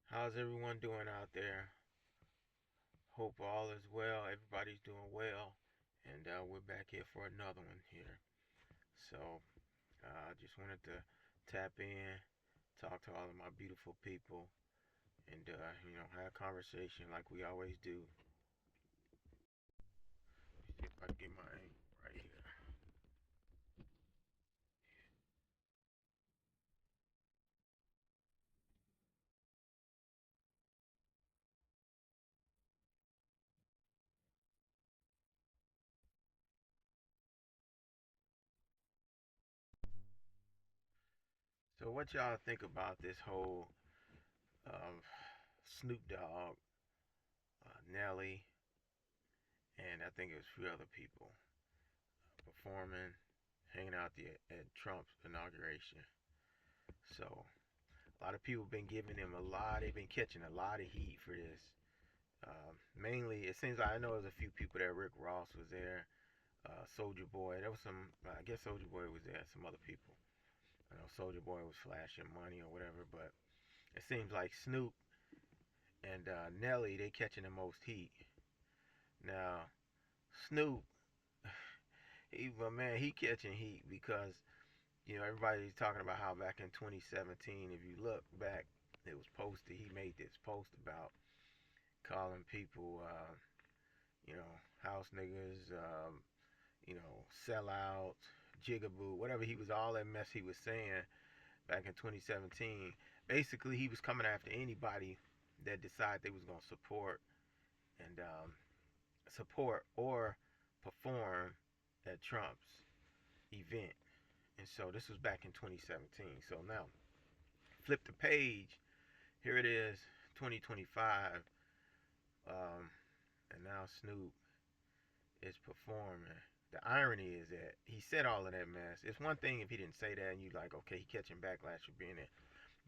How's everyone doing out there? Hope all is well. Everybody's doing well. And we're back here for another one here. So I just wanted to tap in, talk to all of my beautiful people, and, have a conversation like we always do. See if I can get my aim right here. So, what y'all think about this whole um, Snoop Dogg, Nelly, and I think it was a few other people performing, hanging out at Trump's inauguration? So a lot of people have been giving him a lot. They've been catching a lot of heat for this. Mainly, it seems like I know there's a few people there. Rick Ross was there. Soldier Boy. There was some. I guess Soldier Boy was there. Some other people. I know Soldier Boy was flashing money or whatever. But it seems like Snoop and Nelly they catching the most heat. Now Snoop, he catching heat because everybody's talking about how back in 2017, if you look back, it was posted. He made this post about calling people, house niggas, sellouts, jigaboo, whatever he was, all that mess he was saying back in 2017. Basically, he was coming after anybody that decided they was gonna and support or perform at Trump's event. And so this was back in 2017. So now, flip the page. Here it is, 2025, and now Snoop is performing. The irony is that he said all of that mess. It's one thing if he didn't say that and you like, okay, he catching backlash for being there.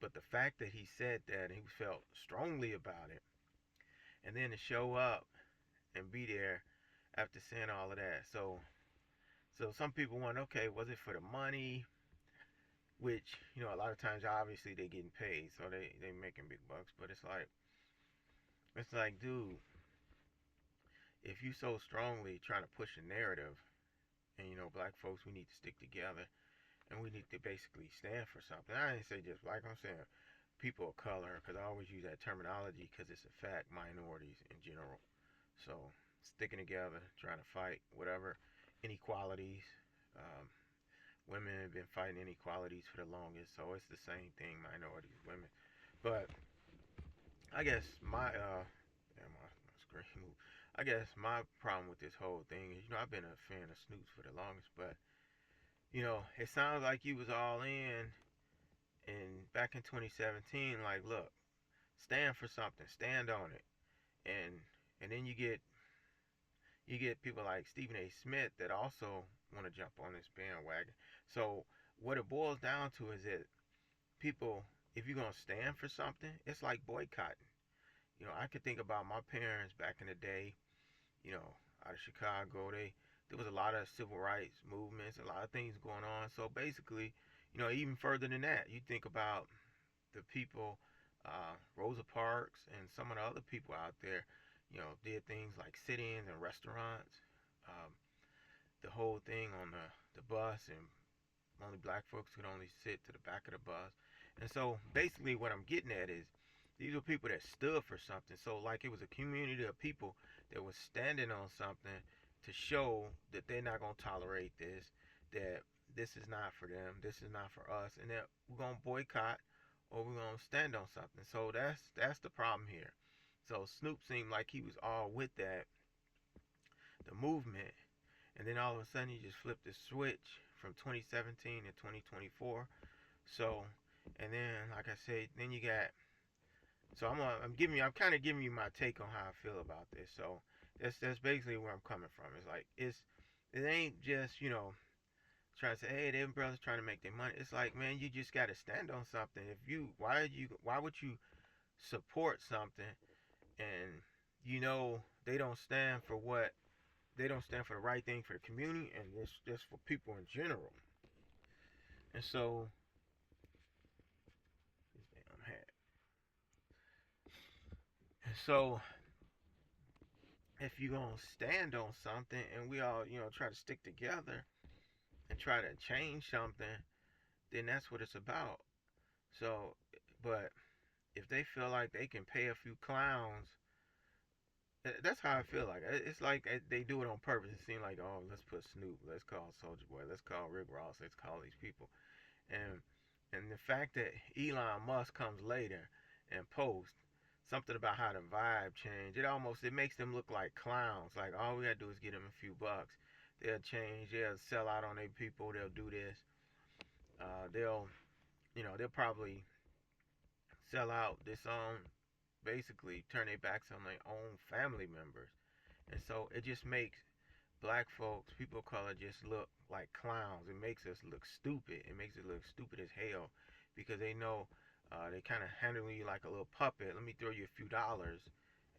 But the fact that he said that and he felt strongly about it, and then to show up and be there after saying all of that. So some people wonder, okay, was it for the money? Which a lot of times obviously they getting paid, so they making big bucks. But it's like, dude, if you so strongly trying to push a narrative, and black folks, we need to stick together, and we need to basically stand for something. I didn't say just black. I'm saying people of color, because I always use that terminology because it's a fact. Minorities in general. So sticking together, trying to fight whatever inequalities. Um, Women have been fighting inequalities for the longest, so it's the same thing. Minorities, women. But I guess my screen moved. I guess my problem with this whole thing is, I've been a fan of Snoop's for the longest, but it sounds like you was all in back in 2017. Like, look, stand for something, stand on it, and then you get people like Stephen A. Smith that also want to jump on this bandwagon. So what it boils down to is that people, if you're gonna stand for something, it's like boycotting. I could think about my parents back in the day. You know, out of Chicago, there was a lot of civil rights movements, a lot of things going on. So basically, even further than that, you think about the people, Rosa Parks and some of the other people out there, did things like sit-ins and restaurants. Um, the whole thing on the bus, and only black folks could only sit to the back of the bus. And so basically what I'm getting at is these were people that stood for something. So like it was a community of people that was standing on something to show that they're not gonna tolerate this, that this is not for them, this is not for us, and that we're gonna boycott or we're gonna stand on something. So that's the problem here. So Snoop seemed like he was all with that, the movement, and then all of a sudden he just flipped the switch from 2017 to 2024. So, and then like I said, then you got. So I'm kind of giving you my take on how I feel about this. So that's basically where I'm coming from. It's like it ain't just trying to say, hey, them brothers trying to make their money. It's like, man, you just got to stand on something. If you why would you support something and they don't stand for what they don't stand for the right thing for the community and it's just for people in general. And so this damn hat. So if you're gonna stand on something and we all, try to stick together and try to change something, then that's what it's about. So, but if they feel like they can pay a few clowns, that's how I feel like. It's like they do it on purpose. It seems like, oh, let's put Snoop, let's call Soldier Boy, let's call Rick Ross, let's call these people, and and the fact that Elon Musk comes later and posts something about how the vibe changed, it makes them look like clowns. Like all we gotta do is get them a few bucks. They'll change. They'll sell out on their people. They'll do this. They'll probably sell out this own, basically turn their backs on their own family members. And so it just makes black folks, people of color, just look like clowns. It makes us look stupid. It makes it look stupid as hell because they know they kind of handle you like a little puppet. Let me throw you a few dollars,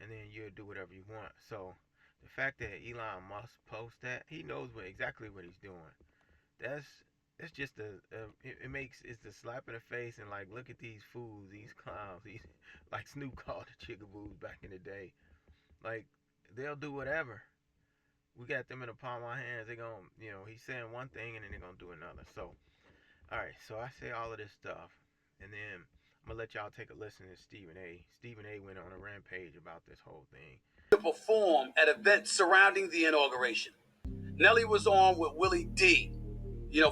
and then you'll do whatever you want. So the fact that Elon Musk posts that, he knows exactly what he's doing. That's it's just it's a slap in the face and like look at these fools, these clowns, these like Snoop called the chigaboos back in the day. Like they'll do whatever. We got them in the palm of our hands. They're gonna, he's saying one thing and then they're gonna do another. So, all right. So I say all of this stuff, and then I'm gonna let y'all take a listen to Stephen A. Stephen A. went on a rampage about this whole thing. To perform at events surrounding the inauguration. Nelly was on with Willie D,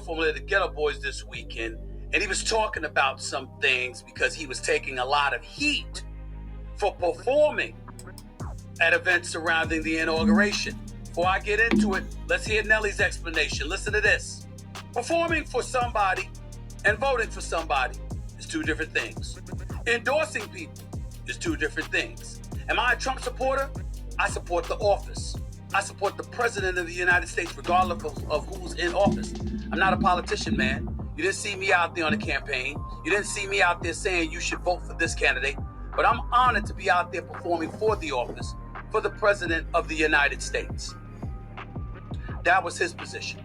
formerly the Ghetto Boys this weekend, and he was talking about some things because he was taking a lot of heat for performing at events surrounding the inauguration. Before I get into it, let's hear Nelly's explanation. Listen to this. Performing for somebody and voting for somebody is two different things. Endorsing people is two different things. Am I a Trump supporter? I support the office. I support the president of the United States regardless of who's in office. I'm not a politician, man. You didn't see me out there on the campaign. You didn't see me out there saying you should vote for this candidate. But I'm honored to be out there performing for the office, for the president of the United States. That was his position.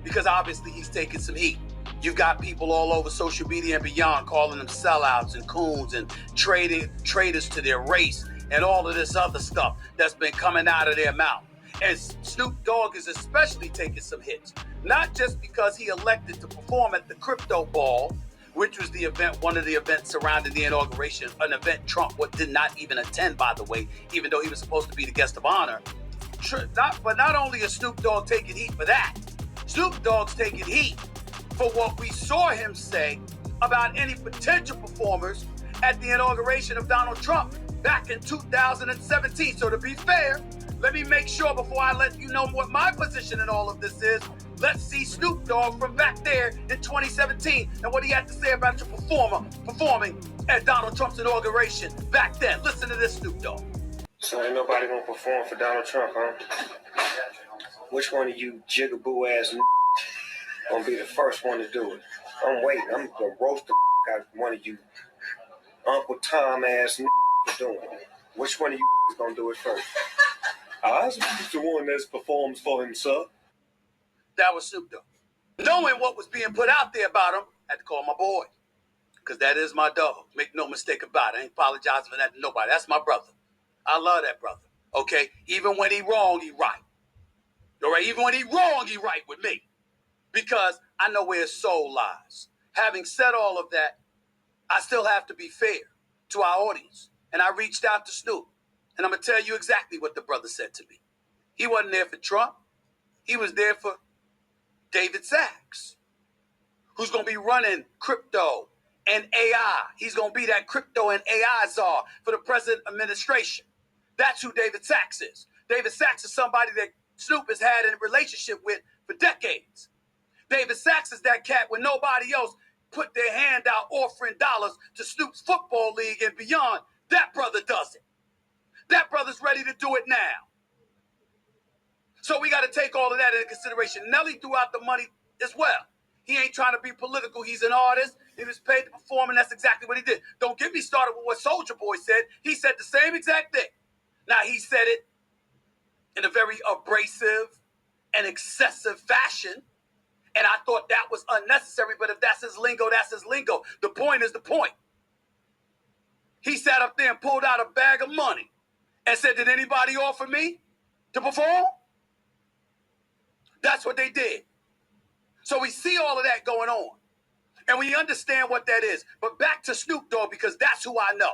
Because obviously he's taking some heat. You've got people all over social media and beyond calling them sellouts and coons and traitors to their race and all of this other stuff that's been coming out of their mouth. And Snoop Dogg is especially taking some hits. Not just because he elected to perform at the Crypto Ball, which was one of the events surrounding the inauguration, an event Trump did not even attend, by the way, even though he was supposed to be the guest of honor. But not only is Snoop Dogg taking heat for that, Snoop Dogg's taking heat for what we saw him say about any potential performers at the inauguration of Donald Trump back in 2017. So to be fair, let me make sure before I let you know what my position in all of this is. Let's see Snoop Dogg from back there in 2017 and what he had to say about your performing at Donald Trump's inauguration back then. Listen to this, Snoop Dogg. So ain't nobody gonna perform for Donald Trump, huh? Which one of you jigaboo ass gonna be the first one to do it? I'm waiting. I'm gonna roast the out one of you Uncle Tom ass for doing it. Which one of you is gonna do it first? I was the one that performs for himself. That was Snoop Dogg. Knowing what was being put out there about him, I had to call my boy. Because that is my dog. Make no mistake about it. I ain't apologizing for that to nobody. That's my brother. I love that brother. Okay? Even when he wrong, he right. All right? Even when he wrong, he right with me. Because I know where his soul lies. Having said all of that, I still have to be fair to our audience. And I reached out to Snoop. And I'm going to tell you exactly what the brother said to me. He wasn't there for Trump. He was there for David Sachs, who's going to be running crypto and AI. He's going to be that crypto and AI czar for the present administration. That's who David Sachs is. David Sachs is somebody that Snoop has had a relationship with for decades. David Sachs is that cat when nobody else put their hand out offering dollars to Snoop's football league and beyond. That brother does it. That brother's ready to do it now. So we got to take all of that into consideration. Nelly threw out the money as well. He ain't trying to be political. He's an artist. He was paid to perform, and that's exactly what he did. Don't get me started with what Soulja Boy said. He said the same exact thing. Now, he said it in a very abrasive and excessive fashion, and I thought that was unnecessary, but if that's his lingo, that's his lingo. The point is the point. He sat up there and pulled out a bag of money and said, did anybody offer me to perform? That's what they did. So we see all of that going on. And we understand what that is. But back to Snoop Dogg, because that's who I know.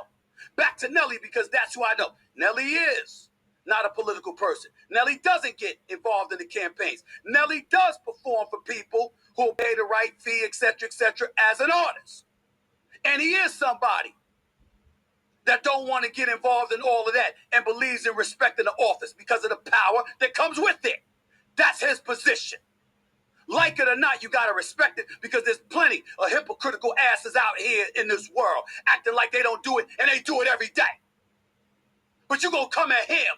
Back to Nelly, because that's who I know. Nelly is not a political person. Nelly doesn't get involved in the campaigns. Nelly does perform for people who pay the right fee, etc., as an artist. And he is somebody that don't want to get involved in all of that and believes in respecting the office because of the power that comes with it. That's his position. Like it or not, you got to respect it because there's plenty of hypocritical asses out here in this world acting like they don't do it and they do it every day. But you going to come at him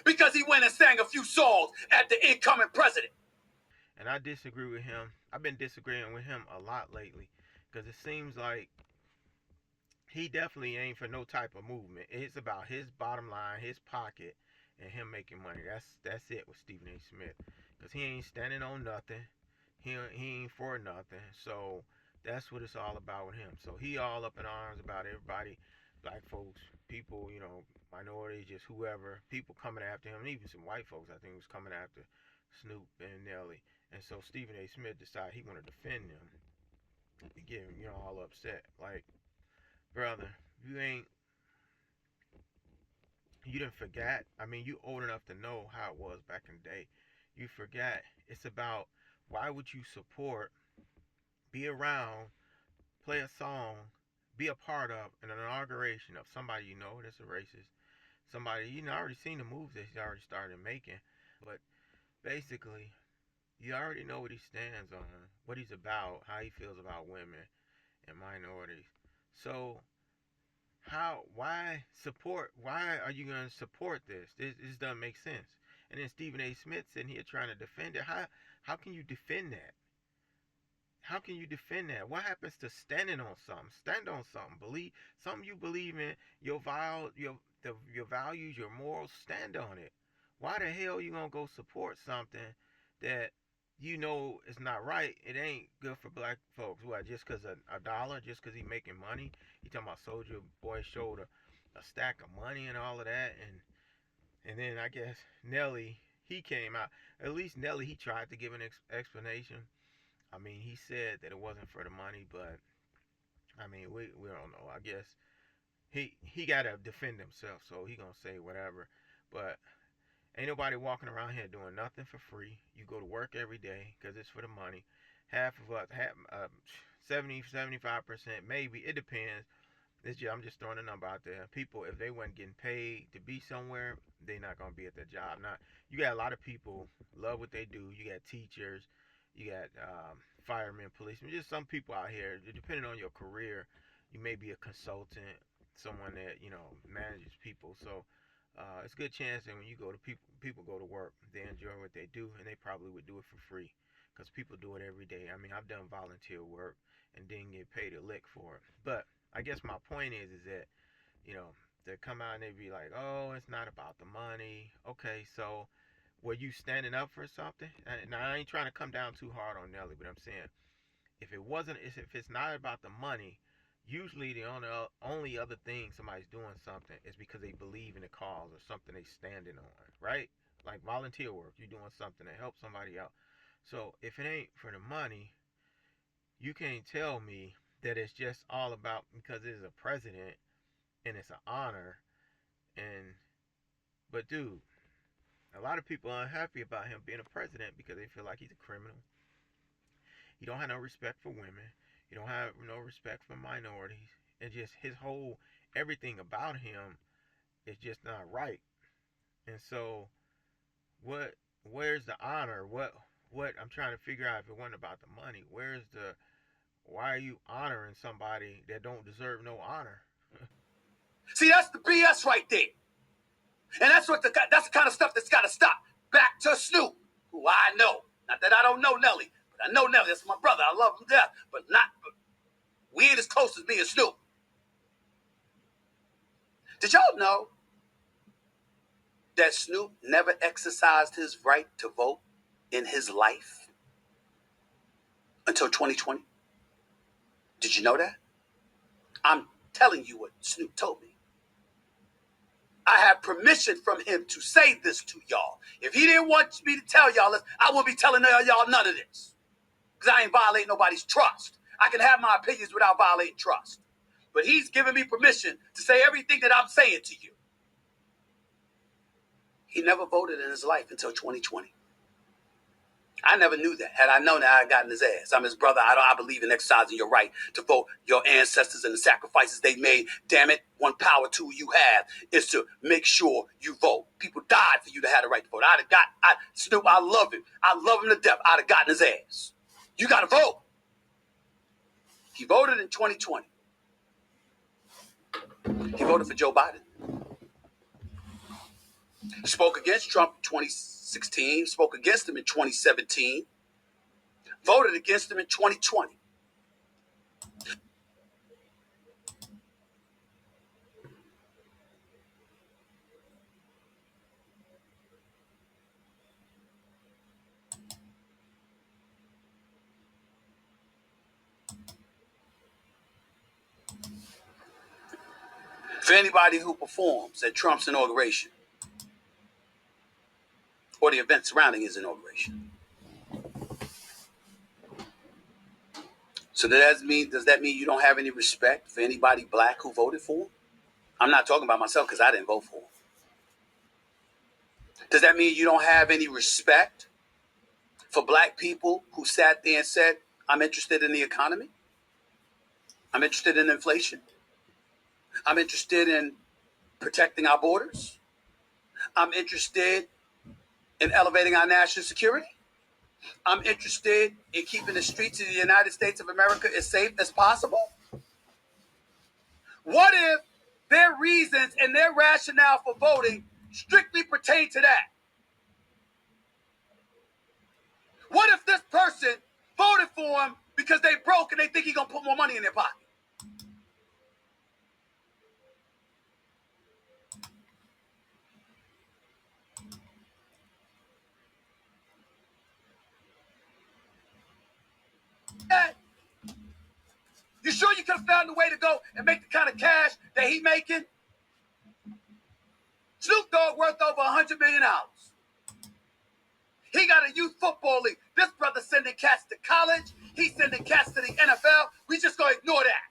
because he went and sang a few songs at the incoming president. And I disagree with him. I've been disagreeing with him a lot lately because it seems like he definitely ain't for no type of movement. It's about his bottom line, his pocket, and him making money. That's it with Stephen A. Smith, because he ain't standing on nothing. He ain't for nothing. So that's what it's all about with him. So he all up in arms about everybody, black folks, people, minorities, just whoever, people coming after him, and even some white folks I think was coming after Snoop and Nelly. And so Stephen A. Smith decided he wanted to defend them and get him, all upset. Like, brother, you didn't forget. I mean, you old enough to know how it was back in the day. You forgot. It's about why would you support, be around, play a song, be a part of an inauguration of somebody that's a racist, somebody already seen the moves that he's already started making, but basically you already know what he stands on, what he's about, how he feels about women and minorities. So why are you going to support this doesn't make sense. And then Stephen A. Smith sitting here trying to defend it. How can you defend that? How can you defend that? What happens to standing on something? Stand on something. Believe something you believe in. Your values, your morals. Stand on it. Why the hell you gonna go support something that is not right? It ain't good for black folks. What? Just cause a dollar? Just cause he making money? You talking about Soldier Boy showed a stack of money and all of that, and then I guess Nelly, he came out. At least Nelly, he tried to give an explanation. I mean, he said that it wasn't for the money, but I mean, we don't know. I guess he gotta defend himself, so he gonna say whatever. But ain't nobody walking around here doing nothing for free. You go to work every day because it's for the money. Half of us, 70, 75%, maybe. It depends. I'm just throwing a number out there. People, if they weren't getting paid to be somewhere, they're not gonna be at their job. Now, you got a lot of people love what they do. You got teachers, you got firemen, policemen. Just some people out here. Depending on your career, you may be a consultant, someone that manages people. So it's a good chance that when you go to people go to work, they enjoy what they do, and they probably would do it for free, because people do it every day. I mean, I've done volunteer work and didn't get paid a lick for it, but I guess my point is that they come out and they be like, oh, it's not about the money. Okay, so were you standing up for something? Now I ain't trying to come down too hard on Nelly, but I'm saying if it's not about the money, usually the only other thing somebody's doing something is because they believe in the cause or something they standing on, right? Like volunteer work, you're doing something to help somebody out. So if it ain't for the money, you can't tell me that it's just all about because it's a president and it's an honor. And but dude, a lot of people are unhappy about him being a president because they feel like he's a criminal. He don't have no respect for women. He don't have no respect for minorities. And just his whole everything about him is just not right. And so where's the honor? What I'm trying to figure out, if it wasn't about the money, why are you honoring somebody that don't deserve no honor? See, that's the BS right there. And that's the kind of stuff that's got to stop. Back to Snoop, who I know. Not that I don't know Nelly, but I know Nelly. That's my brother. I love him to death. But we ain't as close as me and Snoop. Did y'all know that Snoop never exercised his right to vote in his life until 2020? Did you know that? I'm telling you what Snoop told me. I have permission from him to say this to y'all. If he didn't want me to tell y'all this, I wouldn't be telling y'all none of this. Because I ain't violating nobody's trust. I can have my opinions without violating trust. But he's given me permission to say everything that I'm saying to you. He never voted in his life until 2020. I never knew that. Had I known that, I'd gotten his ass. I'm his brother. I believe in exercising your right to vote. Your ancestors and the sacrifices they made. Damn it, one power tool you have is to make sure you vote. People died for you to have the right to vote. Snoop, I love him. I love him to death. I'd have gotten his ass. You got to vote. He voted in 2020. He voted for Joe Biden. He spoke against Trump in 2016. Spoke against him in 2017. Voted against him in 2020. For anybody who performs at Trump's inauguration or the event surrounding his inauguration. So does that mean you don't have any respect for anybody black who voted for him? I'm not talking about myself because I didn't vote for him. Does that mean you don't have any respect for black people who sat there and said, I'm interested in the economy? I'm interested in inflation. I'm interested in protecting our borders. I'm interested in elevating our national security. I'm interested in keeping the streets of the United States of America as safe as possible. What if their reasons and their rationale for voting strictly pertain to that? What if this person voted for him because they broke and they think he's going to put more money in their pocket? You sure you could have found a way to go and make the kind of cash that he making? Snoop Dogg worth over $100 million. He got a youth football league. This brother sending cats to college. He's sending cats to the NFL. We just gonna ignore that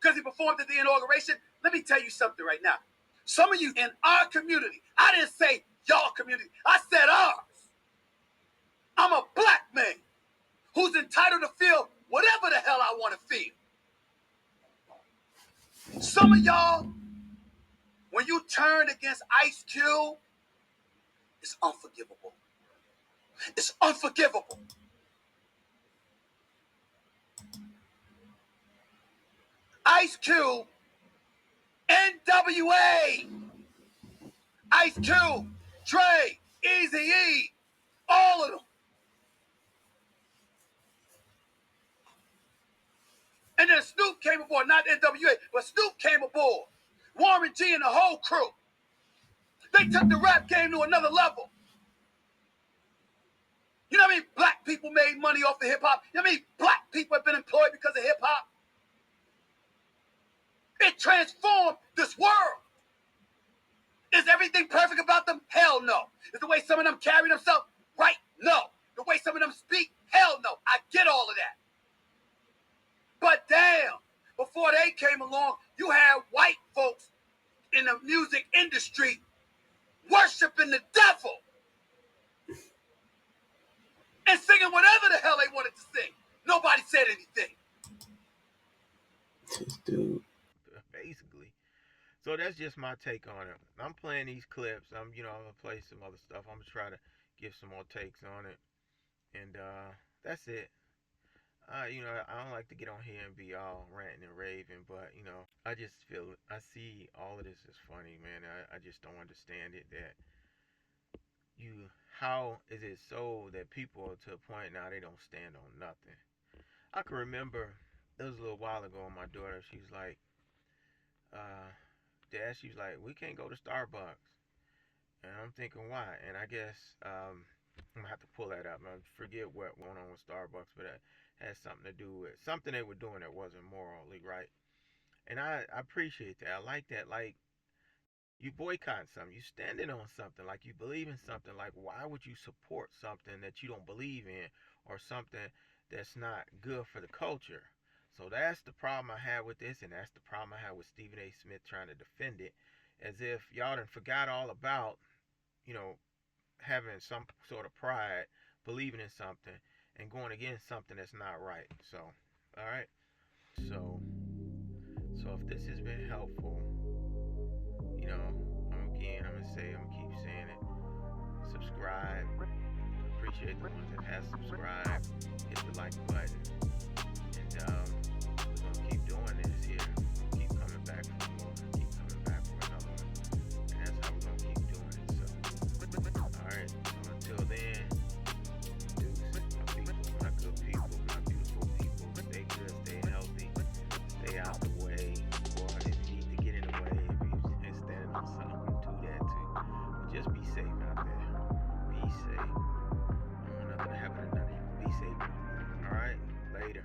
because he performed at the inauguration. Let me tell you something right now. Some of you in our community, I didn't say y'all community, I said ours. I'm a black man who's entitled to feel whatever the hell I want to feel. Some of y'all, when you turned against Ice Cube, it's unforgivable. It's unforgivable. Ice Cube, NWA, Ice Cube, Dre, Eazy-E, all of them. And then Snoop came aboard, not NWA, but Snoop came aboard. Warren G and the whole crew. They took the rap game to another level. You know what I mean? Black people made money off of hip hop. You know what I mean? Black people have been employed because of hip hop. It transformed this world. Is everything perfect about them? Hell no. Is the way some of them carry themselves right? No. The way some of them speak? Hell no. I get all of that. But damn, before they came along, you had white folks in the music industry worshiping the devil and singing whatever the hell they wanted to sing. Nobody said anything. Dude. Basically. So that's just my take on it. I'm playing these clips. I'm gonna play some other stuff. I'm gonna try to give some more takes on it. And that's it. I don't like to get on here and be all ranting and raving, but I just feel I see all of this as funny, man. I just don't understand it that you how is it so that people to a point now they don't stand on nothing. I can remember it was a little while ago. My daughter, she was like, Dad, she was like, we can't go to Starbucks, and I'm thinking why, and I guess I'm gonna have to pull that up. I forget what went on with Starbucks, but it had something to do with something they were doing that wasn't morally right. And I appreciate that. I like that. Like You boycotting something. You standing on something. Like you believe in something. Like why would you support something that you don't believe in, or something that's not good for the culture? So that's the problem I have with this, and that's the problem I have with Stephen A. Smith trying to defend it, as if y'all done forgot all about, you know, having some sort of pride, believing in something, and going against something that's not right. So, all right. So, so if this has been helpful, you know, I'm gonna say, I'm gonna keep saying it. Subscribe. Appreciate the ones that have subscribed. Hit the like button, and we're gonna keep doing this here. Keep coming back for more. Keep coming back for another one, and that's how we're gonna keep doing it. So, all right. So until then, deuce, my people, my good people, my beautiful people. Stay good, stay healthy, stay out the way. Or if you need to get in the way, if you're standing on something, do that too. But just be safe out there. Be safe. I don't want nothing to happen to none of you. Be safe out there. All right. Later.